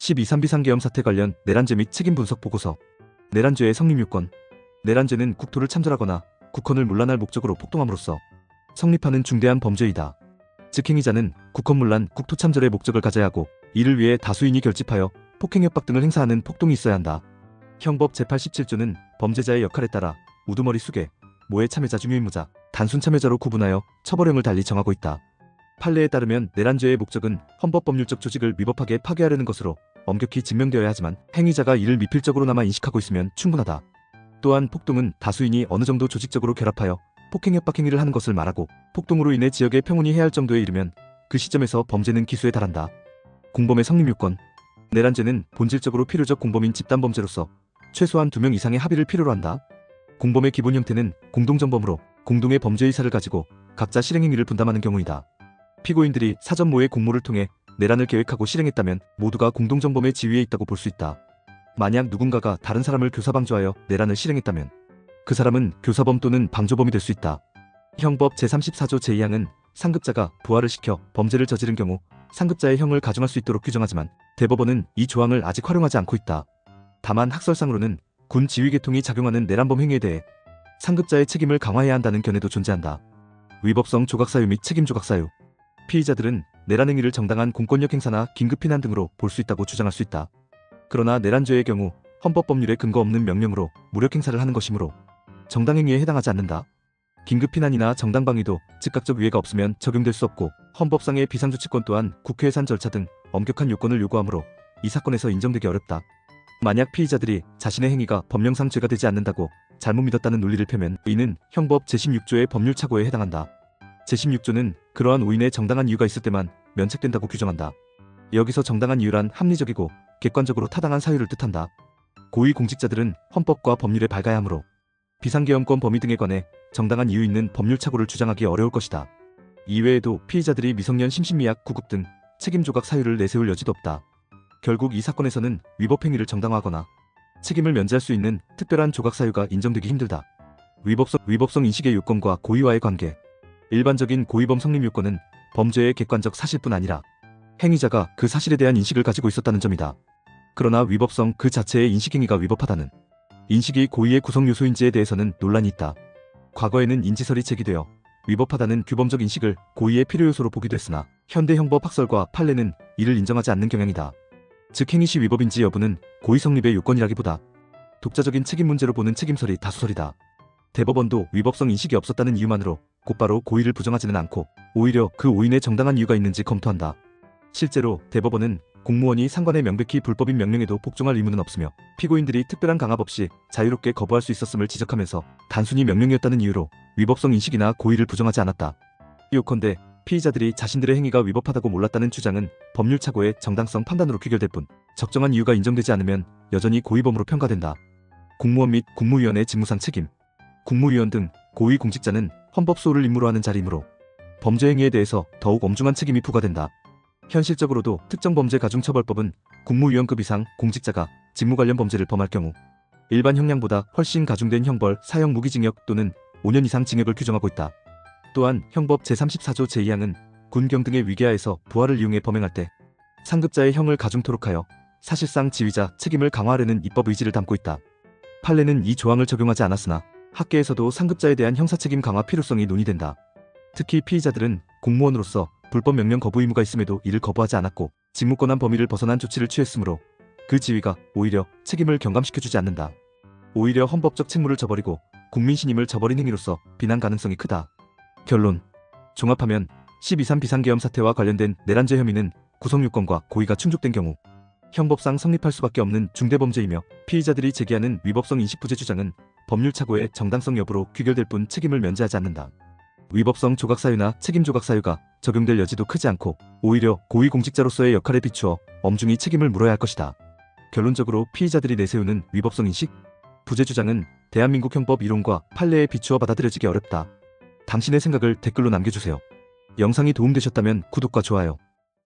12.3 비상계엄 사태 관련 내란죄 및 책임 분석 보고서. 내란죄의 성립 요건. 내란죄는 국토를 참전하거나 국헌을 문란할 목적으로 폭동함으로써 성립하는 중대한 범죄이다. 즉 행위자는 국헌문란, 국토참전의 목적을 가져야 하고 이를 위해 다수인이 결집하여 폭행협박 등을 행사하는 폭동이 있어야 한다. 형법 제87조는 범죄자의 역할에 따라 우두머리 수괴, 모해 참여자 중유의무자, 단순 참여자로 구분하여 처벌형을 달리 정하고 있다. 판례에 따르면 내란죄의 목적은 헌법법률적 조직을 위법하게 파괴하려는 것으로 엄격히 증명되어야 하지만 행위자가 이를 미필적으로나마 인식하고 있으면 충분하다. 또한 폭동은 다수인이 어느 정도 조직적으로 결합하여 폭행협박 행위를 하는 것을 말하고 폭동으로 인해 지역의 평온이 해할 정도에 이르면 그 시점에서 범죄는 기수에 달한다. 공범의 성립 요건. 내란죄는 본질적으로 필요적 공범인 집단범죄로서 최소한 2명 이상의 합의를 필요로 한다. 공범의 기본 형태는 공동정범으로 공동의 범죄의사를 가지고 각자 실행행위를 분담하는 경우이다. 피고인들이 사전 모의 공모를 통해 내란을 계획하고 실행했다면 모두가 공동정범의 지위에 있다고 볼 수 있다. 만약 누군가가 다른 사람을 교사방조하여 내란을 실행했다면 그 사람은 교사범 또는 방조범이 될 수 있다. 형법 제34조 제2항은 상급자가 부하를 시켜 범죄를 저지른 경우 상급자의 형을 가중할 수 있도록 규정하지만 대법원은 이 조항을 아직 활용하지 않고 있다. 다만 학설상으로는 군 지휘계통이 작용하는 내란범 행위에 대해 상급자의 책임을 강화해야 한다는 견해도 존재한다. 위법성 조각사유 및 책임 조각사유. 피의자들은 내란 행위를 정당한 공권력 행사나 긴급피난 등으로 볼 수 있다고 주장할 수 있다. 그러나 내란죄의 경우 헌법법률에 근거 없는 명령으로 무력행사를 하는 것이므로 정당행위에 해당하지 않는다. 긴급피난이나 정당방위도 즉각적 위해가 없으면 적용될 수 없고 헌법상의 비상조치권 또한 국회 예산 절차 등 엄격한 요건을 요구하므로 이 사건에서 인정되기 어렵다. 만약 피의자들이 자신의 행위가 법령상 죄가 되지 않는다고 잘못 믿었다는 논리를 펴면 이는 형법 제16조의 법률착오에 해당한다. 제16조는 그러한 오인의 정당한 이유가 있을 때만 면책된다고 규정한다. 여기서 정당한 이유란 합리적이고 객관적으로 타당한 사유를 뜻한다. 고위공직자들은 헌법과 법률에 밝아야 하므로 비상계엄권 범위 등에 관해 정당한 이유 있는 법률착오를 주장하기 어려울 것이다. 이외에도 피의자들이 미성년 심신미약, 구급 등 책임조각 사유를 내세울 여지도 없다. 결국 이 사건에서는 위법행위를 정당화하거나 책임을 면제할 수 있는 특별한 조각 사유가 인정되기 힘들다. 위법성 인식의 요건과 고의와의 관계. 일반적인 고의범 성립 요건은 범죄의 객관적 사실뿐 아니라 행위자가 그 사실에 대한 인식을 가지고 있었다는 점이다. 그러나 위법성 그 자체의 인식행위가 위법하다는 인식이 고의의 구성 요소인지에 대해서는 논란이 있다. 과거에는 인지설이 제기되어 위법하다는 규범적 인식을 고의의 필요 요소로 보기도 했으나 현대 형법 학설과 판례는 이를 인정하지 않는 경향이다. 즉 행위시 위법인지 여부는 고의 성립의 요건이라기보다 독자적인 책임 문제로 보는 책임설이 다수설이다. 대법원도 위법성 인식이 없었다는 이유만으로 곧바로 고의를 부정하지는 않고 오히려 그 오인에 정당한 이유가 있는지 검토한다. 실제로 대법원은 공무원이 상관에 명백히 불법인 명령에도 복종할 의무는 없으며 피고인들이 특별한 강압 없이 자유롭게 거부할 수 있었음을 지적하면서 단순히 명령이었다는 이유로 위법성 인식이나 고의를 부정하지 않았다. 요컨대 피의자들이 자신들의 행위가 위법하다고 몰랐다는 주장은 법률착오의 정당성 판단으로 귀결될 뿐 적정한 이유가 인정되지 않으면 여전히 고의범으로 평가된다. 공무원 및 국무위원의 직무상 책임. 국무위원 등 고위공직자는 헌법 수호를 임무로 하는 자리이므로 범죄 행위에 대해서 더욱 엄중한 책임이 부과된다. 현실적으로도 특정범죄가중처벌법은 국무위원급 이상 공직자가 직무 관련 범죄를 범할 경우 일반 형량보다 훨씬 가중된 형벌, 사형 무기징역 또는 5년 이상 징역을 규정하고 있다. 또한 형법 제34조 제2항은 군경 등의 위계하에서 부하를 이용해 범행할 때 상급자의 형을 가중토록 하여 사실상 지휘자 책임을 강화하려는 입법 의지를 담고 있다. 판례는 이 조항을 적용하지 않았으나 학계에서도 상급자에 대한 형사책임 강화 필요성이 논의된다. 특히 피의자들은 공무원으로서 불법 명령 거부 의무가 있음에도 이를 거부하지 않았고 직무권한 범위를 벗어난 조치를 취했으므로 그 지위가 오히려 책임을 경감시켜주지 않는다. 오히려 헌법적 책무를 저버리고 국민 신임을 저버린 행위로서 비난 가능성이 크다. 결론. 종합하면 12.3 비상계엄 사태와 관련된 내란죄 혐의는 구성요건과 고의가 충족된 경우 형법상 성립할 수밖에 없는 중대범죄이며 피의자들이 제기하는 위법성 인식부재 주장은 법률착오의 정당성 여부로 귀결될 뿐 책임을 면제하지 않는다. 위법성 조각사유나 책임 조각사유가 적용될 여지도 크지 않고 오히려 고위공직자로서의 역할에 비추어 엄중히 책임을 물어야 할 것이다. 결론적으로 피의자들이 내세우는 위법성 인식, 부재 주장은 대한민국 형법 이론과 판례에 비추어 받아들여지기 어렵다. 당신의 생각을 댓글로 남겨주세요. 영상이 도움되셨다면 구독과 좋아요,